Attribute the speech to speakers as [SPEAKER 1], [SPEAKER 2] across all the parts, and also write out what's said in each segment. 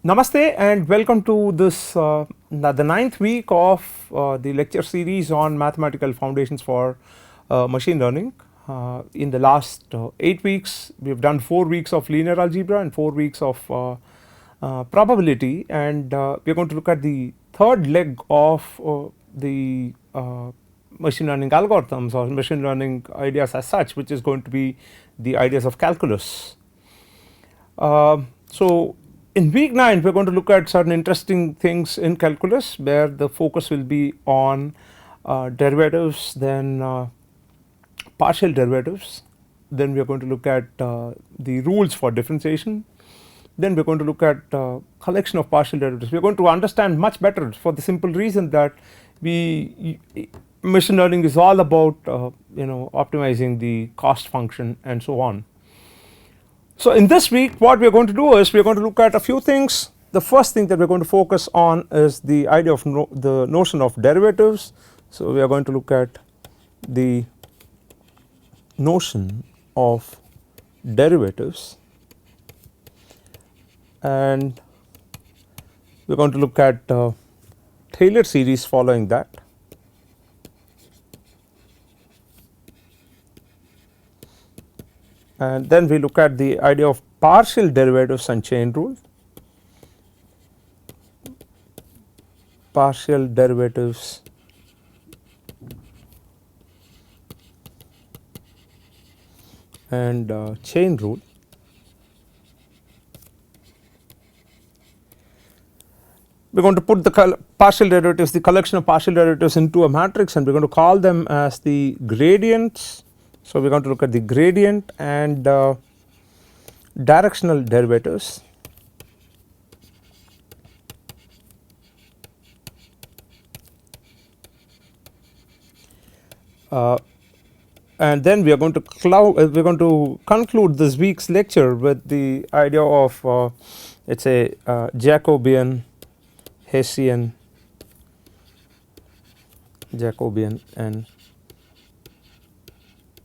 [SPEAKER 1] Namaste and welcome to this the ninth week of the lecture series on mathematical foundations for machine learning. In the last 8 weeks we have done 4 weeks of linear algebra and 4 weeks of probability, and we are going to look at the third leg of the machine learning algorithms or machine learning ideas as such, which is going to be the ideas of calculus. So in week 9 we are going to look at certain interesting things in calculus where the focus will be on derivatives, then partial derivatives, then we are going to look at the rules for differentiation, then we are going to look at collection of partial derivatives. We are going to understand much better for the simple reason that machine learning is all about optimizing the cost function and so on. So in this week what we are going to do is we are going to look at a few things. The first thing that we are going to focus on is the idea of the notion of derivatives. So we are going to look at the notion of derivatives, and we are going to look at Taylor series following that. And then we look at the idea of partial derivatives and chain rule, partial derivatives and chain rule. We are going to put the partial derivatives, the collection of partial derivatives, into a matrix, and we are going to call them as the gradients. So we are going to look at the gradient and directional derivatives. And then we are going to conclude this week's lecture with the idea of let us say Jacobian, Hessian, Jacobian and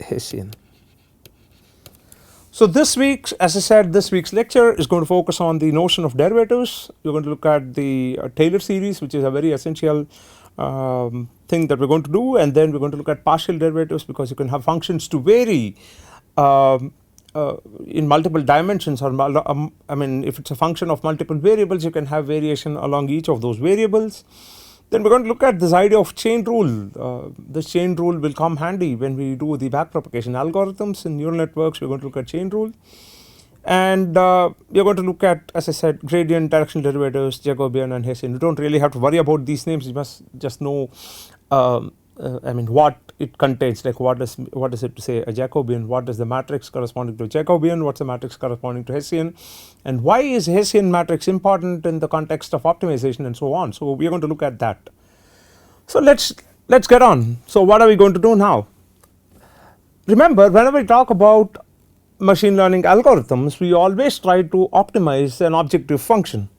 [SPEAKER 1] Hessian. So this week's, as I said, this week's lecture is going to focus on the notion of derivatives. We are going to look at the Taylor series, which is a very essential thing that we are going to do, and then we are going to look at partial derivatives, because you can have functions to vary in multiple dimensions, or I mean if it is a function of multiple variables, you can have variation along each of those variables. Then we are going to look at this idea of chain rule. This chain rule will come handy when we do the backpropagation algorithms in neural networks. We are going to look at chain rule, and we are going to look at, as I said, gradient, directional derivatives, Jacobian and Hessian. You do not really have to worry about these names, you must just know I mean what it contains, like what is it to say a Jacobian, what is the matrix corresponding to Jacobian, what is the matrix corresponding to Hessian, and why is Hessian matrix important in the context of optimization and so on. So we are going to look at that. So let's get on. So what are we going to do now? Remember, whenever we talk about machine learning algorithms, we always try to optimize an objective function.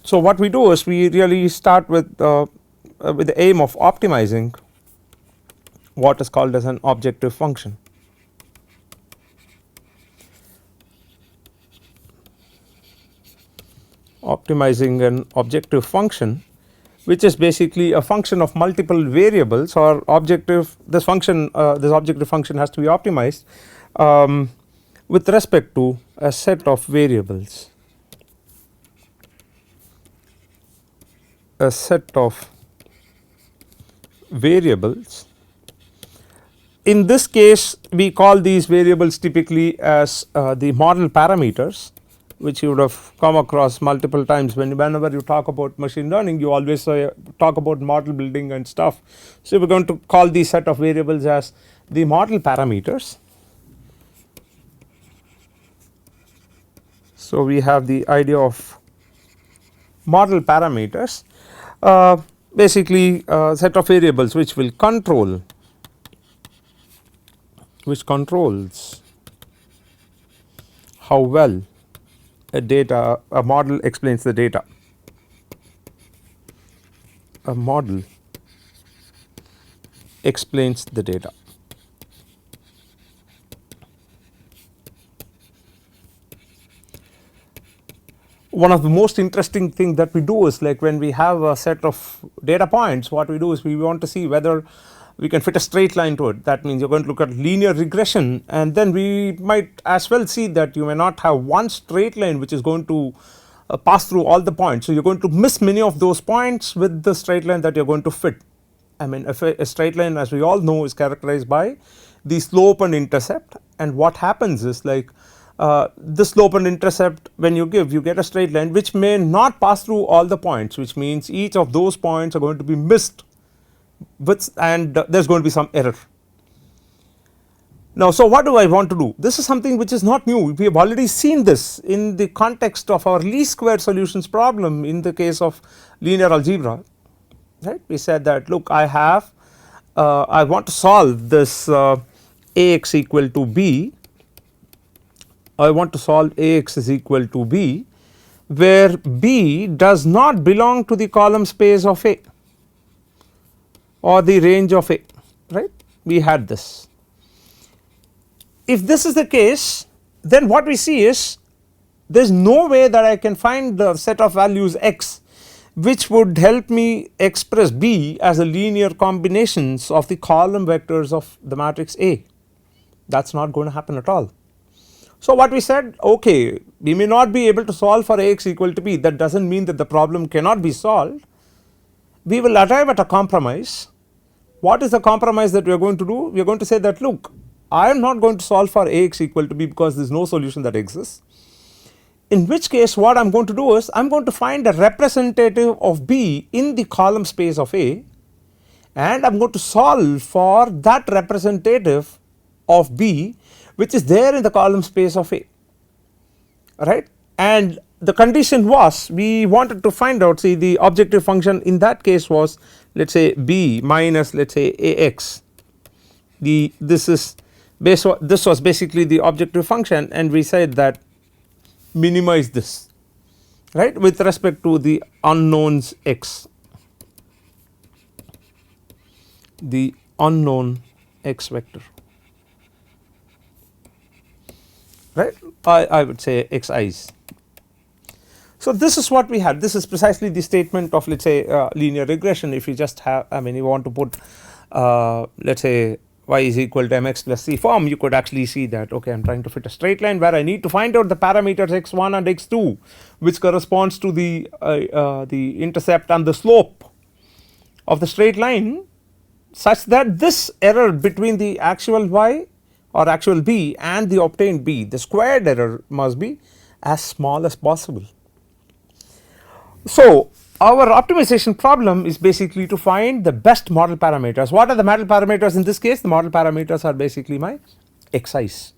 [SPEAKER 1] So what we do is we really start with the aim of optimizing what is called as an objective function. Optimizing an objective function, which is basically a function of multiple variables, or objective, this objective function has to be optimized with respect to a set of variables, a set of variables. In this case we call these variables typically as the model parameters, which you would have come across multiple times. Whenever you talk about machine learning, you always talk about model building and stuff. So we are going to call these set of variables as the model parameters. So we have the idea of model parameters, basically a set of variables which will controls how well a model explains the data. A model explains the data. one of the most interesting thing that we do is, like, when we have a set of data points, what we do is we want to see whether we can fit a straight line to it. That means you are going to look at linear regression, and then we might as well see that you may not have one straight line which is going to pass through all the points. So you are going to miss many of those points with the straight line that you are going to fit. I mean, a straight line, as we all know, is characterized by the slope and intercept, and what happens is, like, the slope and intercept, when you get a straight line which may not pass through all the points, which means each of those points are going to be missed with, and there is going to be some error. Now, so what do I want to do? This is something which is not new. We have already seen this in the context of our least square solutions problem in the case of linear algebra, right? We said that, look, I want to solve this Ax equal to b. I want to solve Ax is equal to b, where b does not belong to the column space of A or the range of A, right? We had this. If this is the case, then what we see is there is no way that I can find the set of values x which would help me express b as a linear combinations of the column vectors of the matrix A. That is not going to happen at all. So what we said, okay, we may not be able to solve for Ax equal to b, that does not mean that the problem cannot be solved. We will arrive at a compromise. What is the compromise that we are going to do? We are going to say that, look, I am not going to solve for Ax equal to b because there is no solution that exists. In which case, what I am going to do is I am going to find a representative of b in the column space of A, and I am going to solve for that representative of b which is there in the column space of A, right. And the condition was, we wanted to find out, see, the objective function in that case was, let us say, b minus, let us say, Ax. This was basically the objective function, and we said that minimize this, right, with respect to the unknowns x, the unknown x vector, right, I would say xi's. So this is what we had. This is precisely the statement of, let us say, linear regression. If you just have, I mean, you want to put let us say y is equal to mx plus c form, you could actually see that, okay, I am trying to fit a straight line where I need to find out the parameters x1 and x2 which corresponds to the intercept and the slope of the straight line, such that this error between the actual y or actual b and the obtained b, the squared error, must be as small as possible. So our optimization problem is basically to find the best model parameters. What are the model parameters in this case? The model parameters are basically my xi's,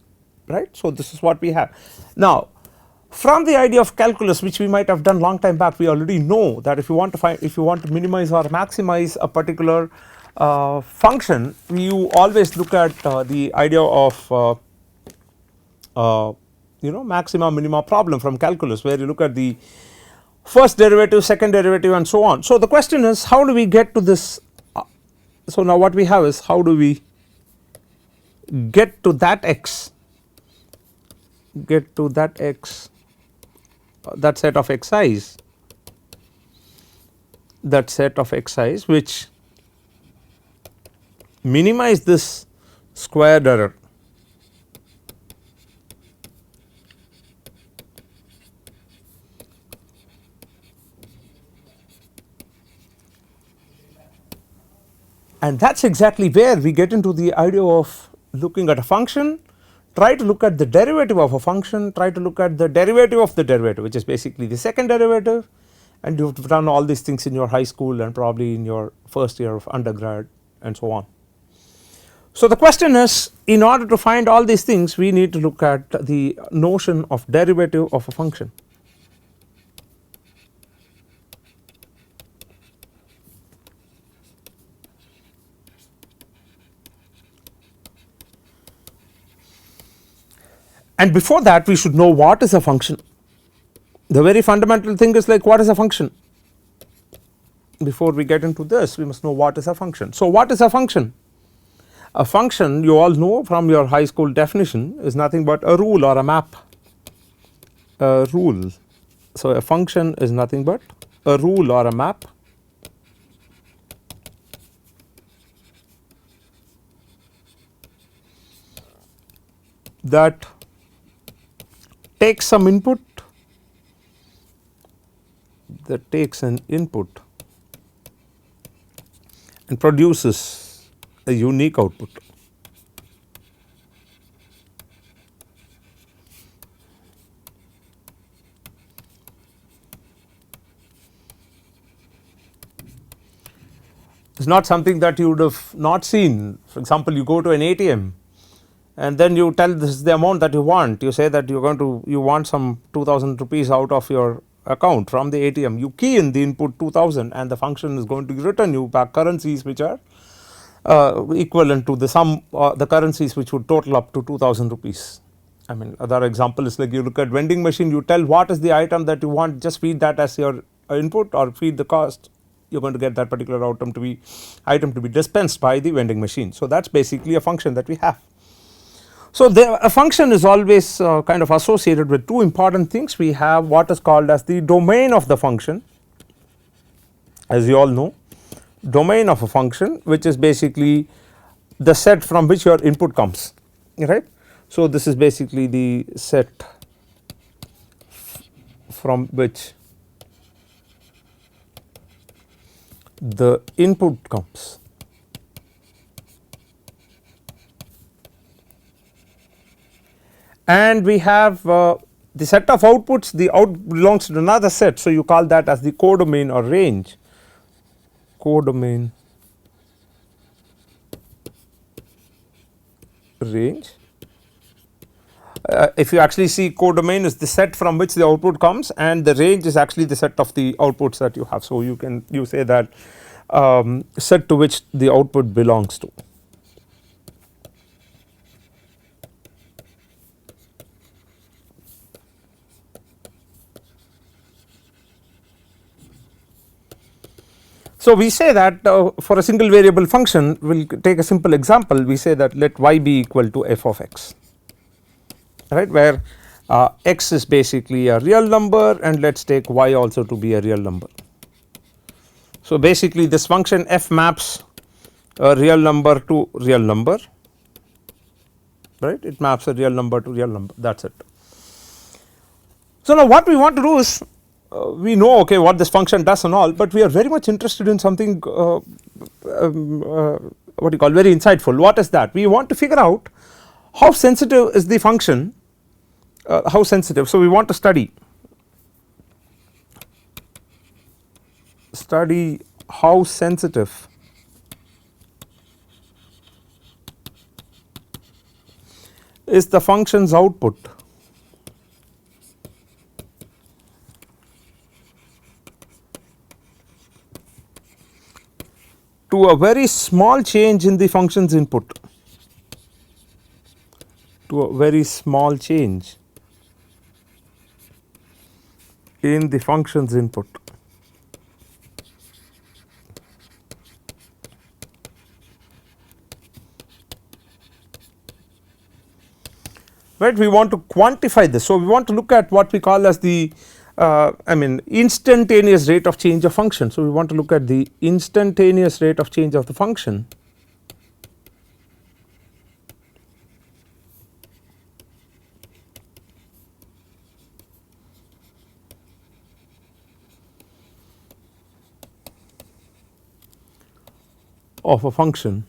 [SPEAKER 1] right. So this is what we have. Now, from the idea of calculus, which we might have done long time back, we already know that if you want to minimize or maximize a particular function, you always look at the idea of maxima minima problem from calculus, where you look at the first derivative, second derivative, and so on. So the question is, how do we get to this? So now what we have is, how do we get to that x, that set of xi's, which minimize this squared error. And that is exactly where we get into the idea of looking at a function, try to look at the derivative of a function, try to look at the derivative of the derivative, which is basically the second derivative, and you have done all these things in your high school and probably in your first year of undergrad and so on. So the question is, in order to find all these things, we need to look at the notion of derivative of a function. And before that, we should know what is a function. The very fundamental thing is, like, what is a function? Before we get into this, we must know what is a function. So what is a function? A function, you all know from your high school definition, is nothing but a rule or a map. A rule, So a function is nothing but a rule or a map that takes some input, that takes an input and produces a unique output. It's not something that you would have not seen. For example, you go to an ATM and then you tell this is the amount that you want. You say that you want some 2000 rupees out of your account from the ATM. You key in the input 2000 and the function is going to return you back currencies which are equivalent to the sum the currencies which would total up to 2000 rupees. I mean, other example is like you look at vending machine, you tell what is the item that you want, just feed that as your input or feed the cost, you're going to get that particular item to be dispensed by the vending machine. So that's basically a function that we have. So a function is always kind of associated with two important things. We have what is called as the domain of the function, as you all know, domain of a function, which is basically the set from which your input comes, right. So this is basically the set from which the input comes. And we have the set of outputs, the out belongs to another set, so you call that as the codomain or range. Codomain range. If you actually see, codomain is the set from which the output comes and the range is actually the set of the outputs that you have. So you say that set to which the output belongs to. So we say that for a single variable function, we will take a simple example. We say that let y be equal to f of x, right, where x is basically a real number and let us take y also to be a real number. So basically this function f maps a real number to real number, right, it maps a real number to real number, that is it. So now what we want to do is we know okay what this function does and all, but we are very much interested in something what you call very insightful. What is that? We want to figure out how sensitive is the function, how sensitive. So we want to study how sensitive is the function's output to a very small change in the function's input, to a very small change in the function's input. Right, we want to quantify this. So we want to look at what we call as the instantaneous rate of change of function. So we want to look at the instantaneous rate of change of the function of a function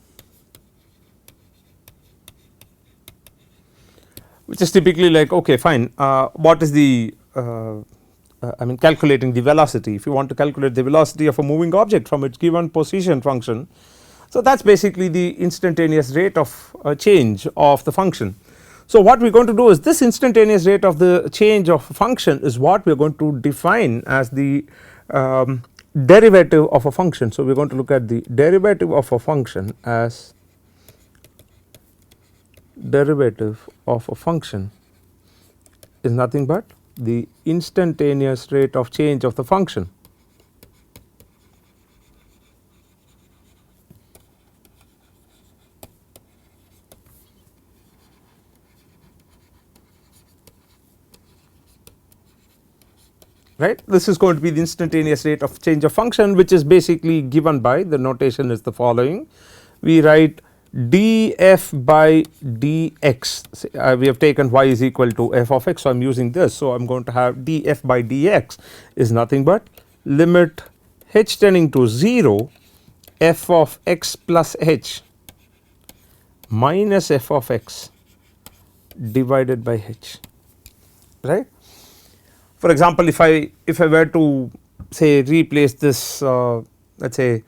[SPEAKER 1] which is typically like okay fine, what is the calculating the velocity. If you want to calculate the velocity of a moving object from its given position function, so that is basically the instantaneous rate of change of the function. So what we are going to do is this instantaneous rate of the change of a function is what we are going to define as the derivative of a function. So we are going to look at the derivative of a function as derivative of a function is nothing but the instantaneous rate of change of the function. right. This is going to be the instantaneous rate of change of function, which is basically given by the notation is the following. We write df by dx, we have taken y is equal to f of x, so I am using this. So I am going to have df by dx is nothing but limit h tending to 0 f of x plus h minus f of x divided by h, right. For example, if I were to say replace this let us say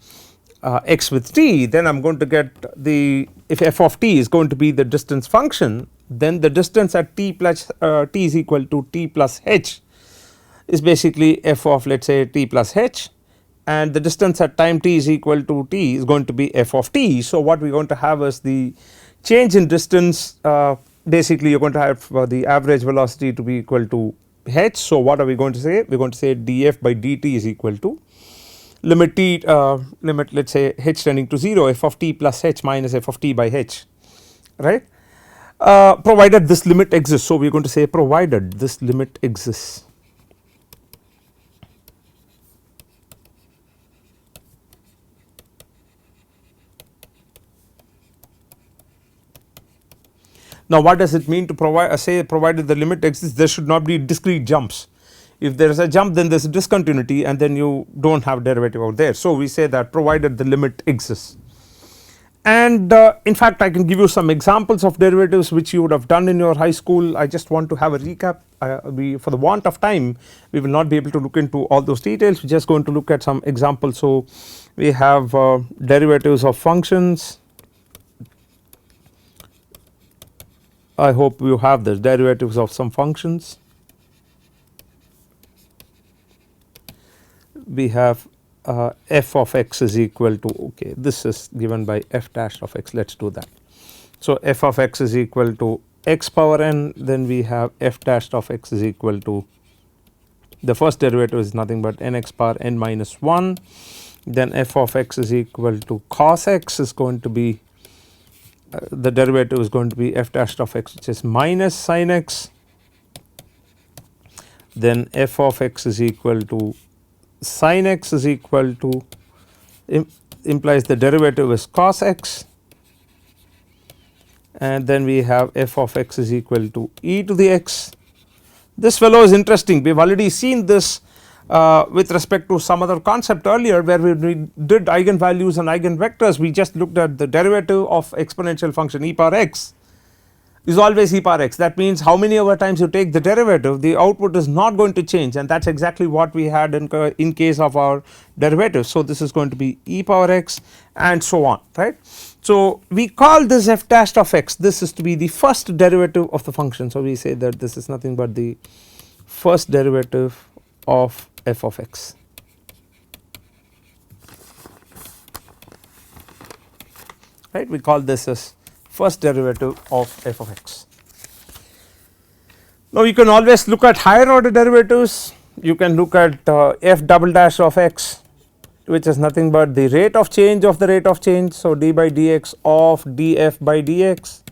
[SPEAKER 1] x with t, then I am going to get the, if f of t is going to be the distance function, then the distance at t plus t is equal to t plus h is basically f of, let us say, t plus h, and the distance at time t is equal to t is going to be f of t. So what we are going to have is the change in distance, basically you are going to have the average velocity to be equal to h. So what are we going to say? We are going to say df by dt is equal to limit t, limit, let us say, h tending to 0 f of t plus h minus f of t by h, right, provided this limit exists. So we are going to say provided this limit exists. Now what does it mean to provide, say provided the limit exists? There should not be discrete jumps. If there is a jump, then there is a discontinuity and then you do not have derivative out there. So we say that provided the limit exists. And in fact I can give you some examples of derivatives which you would have done in your high school. I just want to have a recap. For the want of time we will not be able to look into all those details. We are just going to look at some examples. So we have derivatives of functions. I hope you have this, derivatives of some functions. We have f of x is equal to, okay, this is given by f dash of x, let us do that. So f of x is equal to x power n, then we have f dash of x is equal to, the first derivative is nothing but nx power n minus 1, then f of x is equal to cos x is going to be, the derivative is going to be f dash of x, which is minus sin x, then f of x is equal to sin x is equal to, implies the derivative is cos x, and then we have f of x is equal to e to the x. This fellow is interesting. We have already seen this with respect to some other concept earlier, where we did eigenvalues and eigenvectors. We just looked at the derivative of exponential function e power x is always e power x. That means how many ever times you take the derivative, the output is not going to change, and that is exactly what we had in case of our derivative. So this is going to be e power x and so on, right. So we call this f dash of x, this is to be the first derivative of the function. So we say that this is nothing but the first derivative of f of x. Right, we call this as first derivative of f of x. Now you can always look at higher order derivatives. You can look at f double dash of x, which is nothing but the rate of change of the rate of change. So d by dx of df by dx,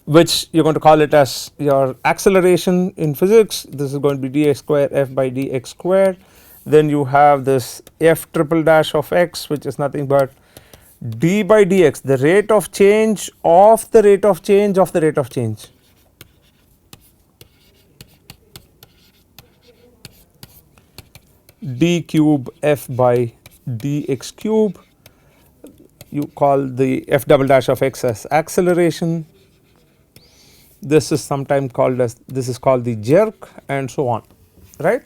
[SPEAKER 1] which you are going to call it as your acceleration in physics. This is going to be dx square f by dx square. Then you have this f triple dash of x, which is nothing but d by dx, the rate of change of the rate of change of the rate of change. D cube f by dx cube, you call the f double dash of x as acceleration. This is sometimes called as, this is called the jerk, and so on, right.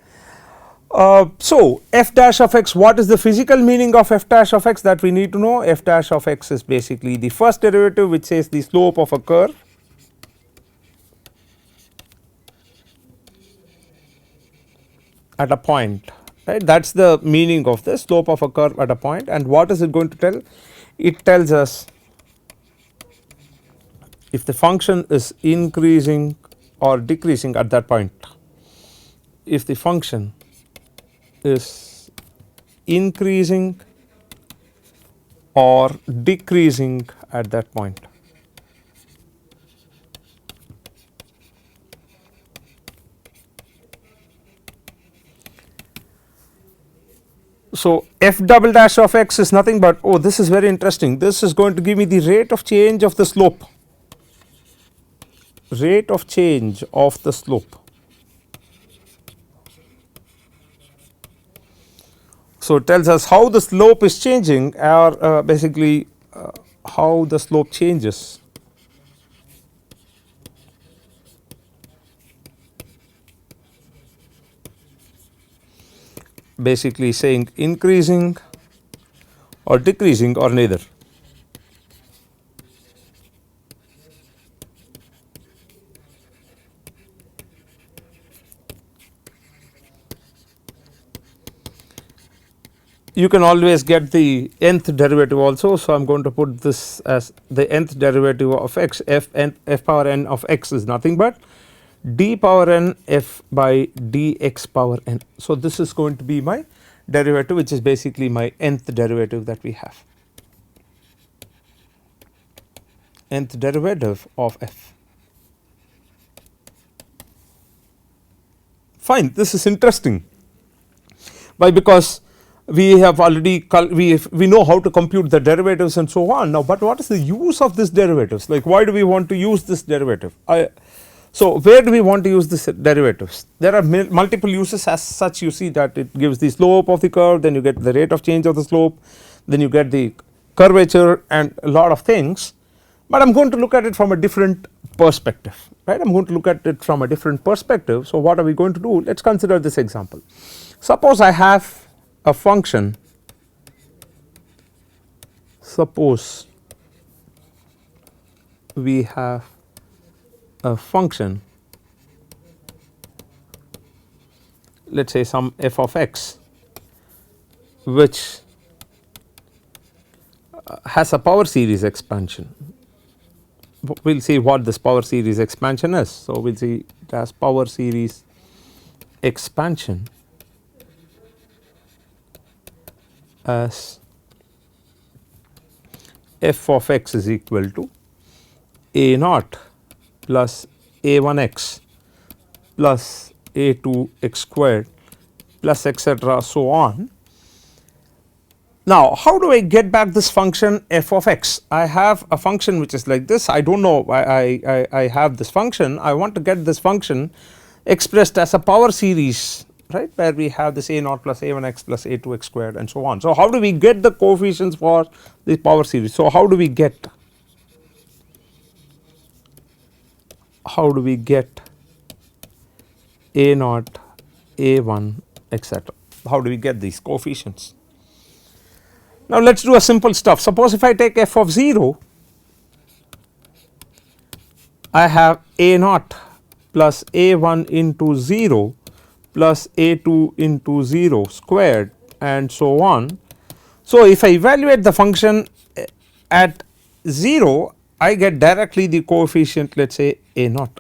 [SPEAKER 1] So f dash of x, what is the physical meaning of f dash of x that we need to know? F dash of x is basically the first derivative which says the slope of a curve at a point, right. That is the meaning of the slope of a curve at a point. And what is it going to tell? It tells us if the function is increasing or decreasing at that point. If the function is increasing or decreasing at that point. So f double dash of x is nothing but, oh, this is very interesting, this is going to give me the rate of change of the slope, rate of change of the slope. So it tells us how the slope is changing, or basically how the slope changes. Basically saying increasing or decreasing or neither. You can always get the nth derivative also. So, I am going to put this as the nth derivative of x, f power n of x is nothing but d power n f by dx power n. So, this is going to be my derivative, which is basically my nth derivative that we have, nth derivative of f. Fine, this is interesting. Why? Because we have already we know how to compute the derivatives and so on now, but what is the use of this derivatives? Like, why do we want to use this derivative? So where do we want to use this derivatives? There are multiple uses as such. You see that it gives the slope of the curve, then you get the rate of change of the slope, then you get the curvature and a lot of things, but I am going to look at it from a different perspective, right? I am going to look at it from a different perspective. So what are we going to do? Let us consider this example. Suppose I have a function, suppose we have a function, let us say some f of x, which has a power series expansion. We will see what this power series expansion is. So, we will see it as power series expansion as f of x is equal to a naught plus a1 x plus a2 x squared plus etc. so on. Now, how do I get back this function f of x? I have a function which is like this. I do not know, I have this function. I want to get this function expressed as a power series, right, where we have this a naught plus a1 x plus a2 x squared and so on. So, how do we get the coefficients for the power series? So, how do we get a naught, a1 etc.? How do we get these coefficients? Now, let us do a simple stuff. Suppose if I take f of 0, I have a naught plus a1 into 0 plus a2 into 0 squared and so on. So, if I evaluate the function at 0, I get directly the coefficient, let us say a naught,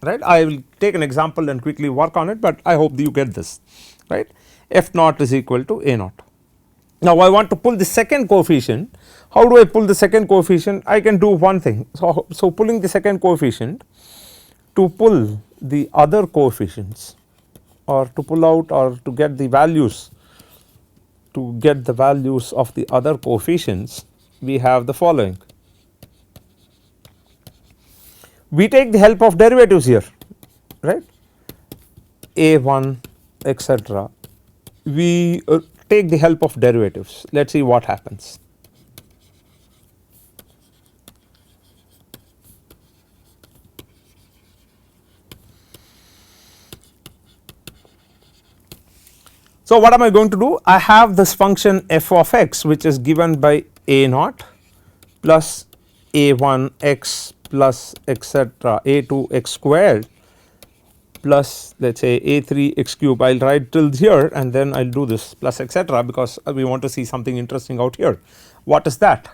[SPEAKER 1] right. I will take an example and quickly work on it, but I hope you get this, right. F naught is equal to a naught. Now, I want to pull the second coefficient. How do I pull the second coefficient? I can do one thing. So pulling the second coefficient, to pull the other coefficients, or to pull out or to get the values, of the other coefficients, we have the following. We take the help of derivatives here, right, a1 etc. We take the help of derivatives. Let us see what happens. So, what am I going to do? I have this function f of x, which is given by a naught plus a1 x plus etc. a2 x squared plus let us say a3 x cube. I will write till here and then I will do this plus etc., because we want to see something interesting out here. What is that?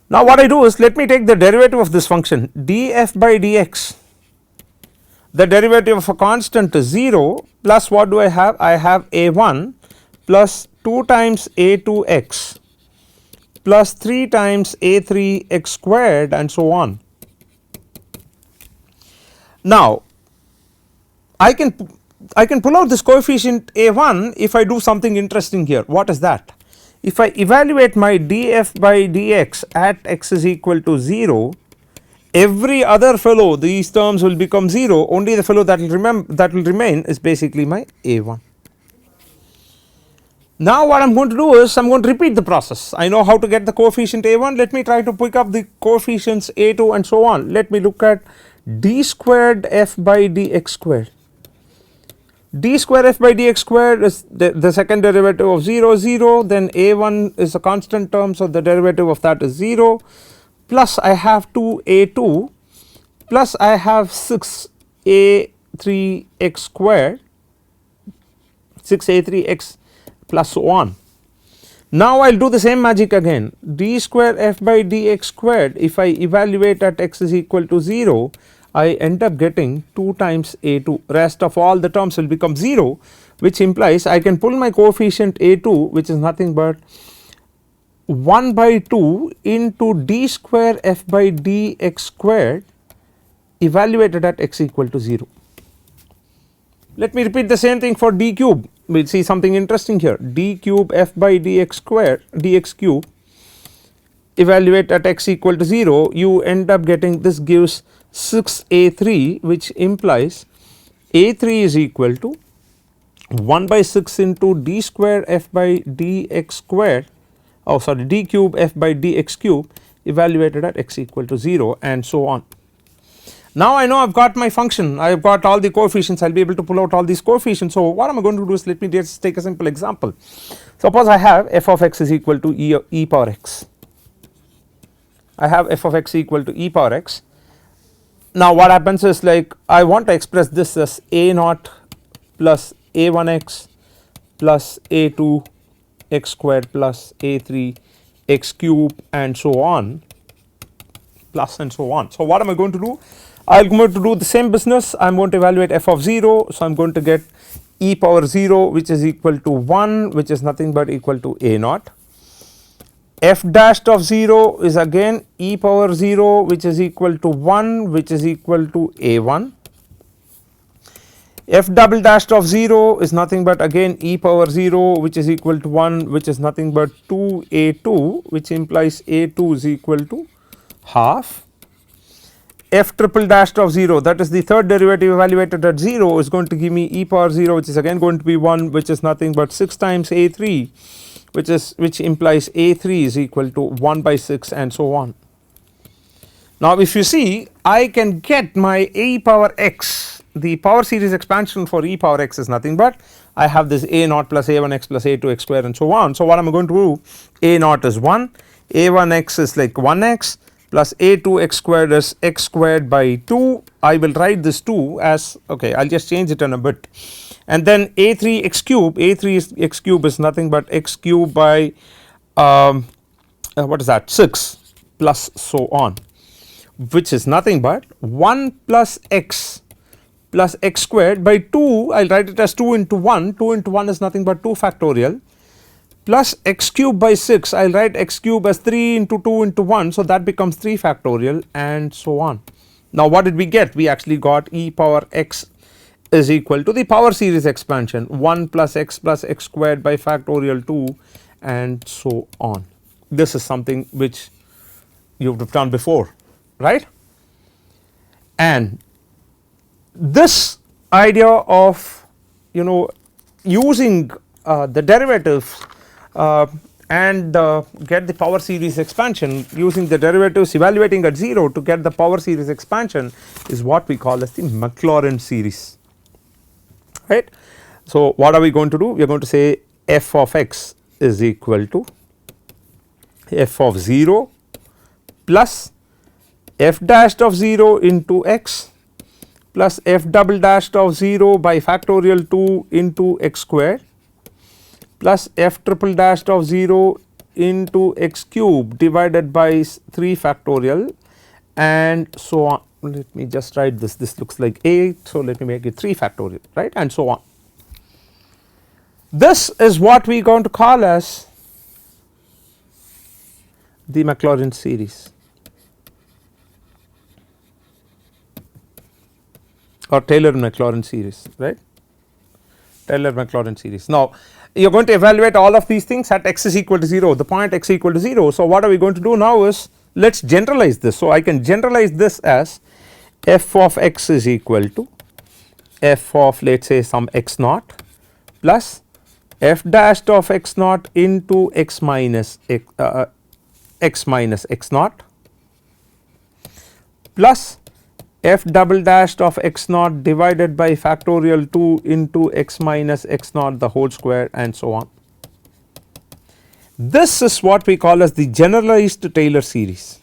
[SPEAKER 1] Now, what I do is, let me take the derivative of this function df by dx. The derivative of a constant is 0 plus what do I have? I have a1 plus 2 times a2x plus 3 times a3 x squared and so on. Now, I can I can pull out this coefficient a1 if I do something interesting here. What is that? If I evaluate my df by dx at x is equal to 0, every other fellow these terms will become 0, only the fellow that will remain is basically my a1. Now what I am going to do is I am going to repeat the process. I know how to get the coefficient a1, let me try to pick up the coefficients a2 and so on. Let me look at d squared f by dx squared. D square f by dx squared is the second derivative of 0 0, then a1 is a constant term, so the derivative of that is 0, plus I have 2a2 plus I have 6a3x squared, 6a3x plus so on. Now I will do the same magic again. D square f by dx squared, if I evaluate at x is equal to 0, I end up getting 2 times a2, rest of all the terms will become 0, which implies I can pull my coefficient a2, which is nothing but 1 by 2 into d square f by dx squared evaluated at x equal to 0. Let me repeat the same thing for d cube. We will see something interesting here. D cube f by dx square dx cube evaluate at x equal to 0, you end up getting, this gives 6a3, which implies a3 is equal to 1 by 6 into d square f by dx squared, oh sorry, d cube f by dx cube evaluated at x equal to 0 and so on. Now I know I have got my function, I have got all the coefficients, I will be able to pull out all these coefficients. So what am I going to do is, let me just take a simple example. Suppose I have f of x is equal to e power x. I have f of x equal to e power x. Now what happens is, like, I want to express this as a naught plus a1x plus a2 x squared plus a3 x cube and so on, plus and so on. So what am I going to do? I am going to do the same business. I am going to evaluate f of 0. So I am going to get e power 0, which is equal to 1, which is nothing but equal to a naught. F dashed of 0 is again e power 0, which is equal to 1, which is equal to a1. F double dashed of 0 is nothing but again e power 0, which is equal to 1, which is nothing but 2a2, which implies a2 is equal to half. F triple dashed of 0, that is the third derivative evaluated at 0, is going to give me e power 0, which is again going to be 1, which is nothing but 6 times a3, which implies a3 is equal to 1 by 6 and so on. Now if you see, I can get my e power x, the power series expansion for e power x is nothing but I have this a naught plus a1x plus a2x square and so on. So what am I going to do? A naught is 1, a1x is like 1x plus a2x squared is x squared by 2. I will write this 2 as, okay, I will just change it in a bit, and then a3 x cube, a3 x cube is nothing but x cube by what is that, 6 plus so on, which is nothing but 1 plus x squared by 2. I will write it as 2 into 1, 2 into 1 is nothing but 2 factorial, plus x cube by 6, I will write x cube as 3 into 2 into 1, so that becomes 3 factorial and so on. Now what did we get? We actually got e power x is equal to the power series expansion 1 plus x squared by factorial 2 and so on. This is something which you would have done before, right? And this idea of, you know, using the derivatives and get the power series expansion, using the derivatives evaluating at 0 to get the power series expansion, is what we call as the Maclaurin series, right. So what are we going to do? We are going to say f of x is equal to f of 0 plus f dashed of 0 into x plus f double dashed of 0 by factorial 2 into x squared plus f triple dashed of 0 into x cube divided by 3 factorial and so on. Let me just write this, this looks like 8, so let me make it 3 factorial, right, and so on. This is what we are going to call as the Maclaurin series or Taylor-Maclaurin series, right. Maclaurin series. Now you are going to evaluate all of these things at x is equal to 0, the point x equal to 0. So what are we going to do now is, let us generalize this. So I can generalize this as f of x is equal to f of, let us say, some x naught plus f dashed of x naught into x minus x naught plus f double dashed of x naught divided by factorial 2 into x minus x naught the whole square, and so on. This is what we call as the generalized Taylor series.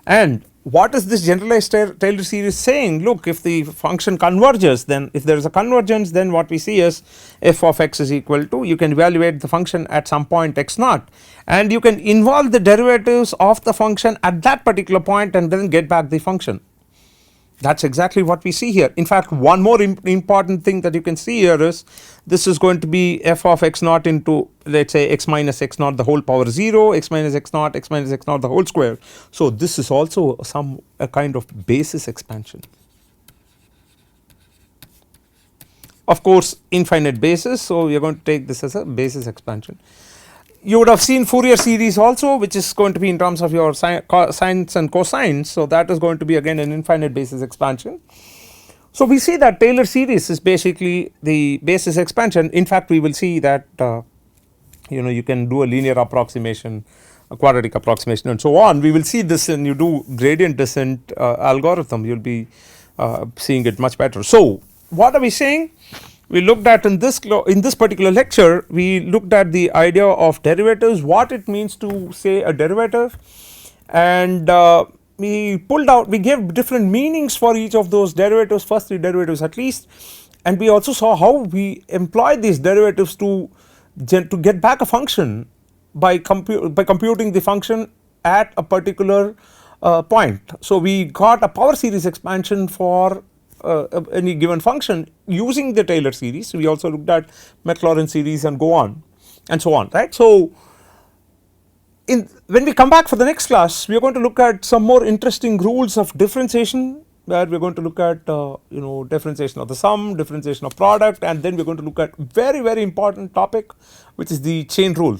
[SPEAKER 1] And what is this generalized Taylor series saying? Look, if the function converges, then if there is a convergence, then what we see is f of x is equal to, you can evaluate the function at some point x naught, and you can involve the derivatives of the function at that particular point and then get back the function. That is exactly what we see here. In fact, one more important thing that you can see here is, this is going to be f of x naught into, let us say, x minus x naught the whole power 0, x minus x naught the whole square. So this is also a kind of basis expansion. Of course, infinite basis, so we are going to take this as a basis expansion. You would have seen Fourier series also, which is going to be in terms of your sines and cosines. So that is going to be again an infinite basis expansion. So we see that Taylor series is basically the basis expansion. In fact, we will see that you can do a linear approximation, a quadratic approximation, and so on. We will see this when you do gradient descent algorithm. You will be seeing it much better. So what are we saying? We looked at in this particular lecture, we looked at the idea of derivatives, what it means to say a derivative, and we gave different meanings for each of those derivatives, first 3 derivatives at least, and we also saw how we employ these derivatives to get back a function by computing the function at a particular point. So we got a power series expansion for any given function using the Taylor series. We also looked at Maclaurin series and go on and so on, right. So when we come back for the next class, we are going to look at some more interesting rules of differentiation, where we are going to look at differentiation of the sum, differentiation of product, and then we are going to look at very important topic, which is the chain rule.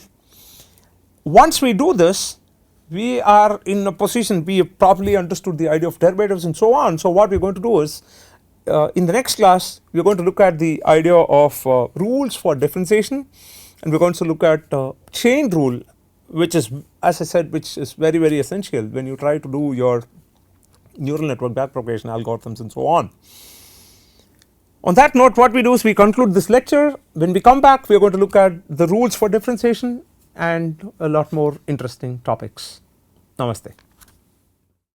[SPEAKER 1] Once we do this, we are in a position, we have properly understood the idea of derivatives and so on. So what we are going to do is, in the next class, we are going to look at the idea of rules for differentiation, and we are going to look at chain rule, which is, as I said, which is very essential when you try to do your neural network backpropagation algorithms and so on. On that note, what we do is we conclude this lecture. When we come back, we are going to look at the rules for differentiation and a lot more interesting topics. Namaste.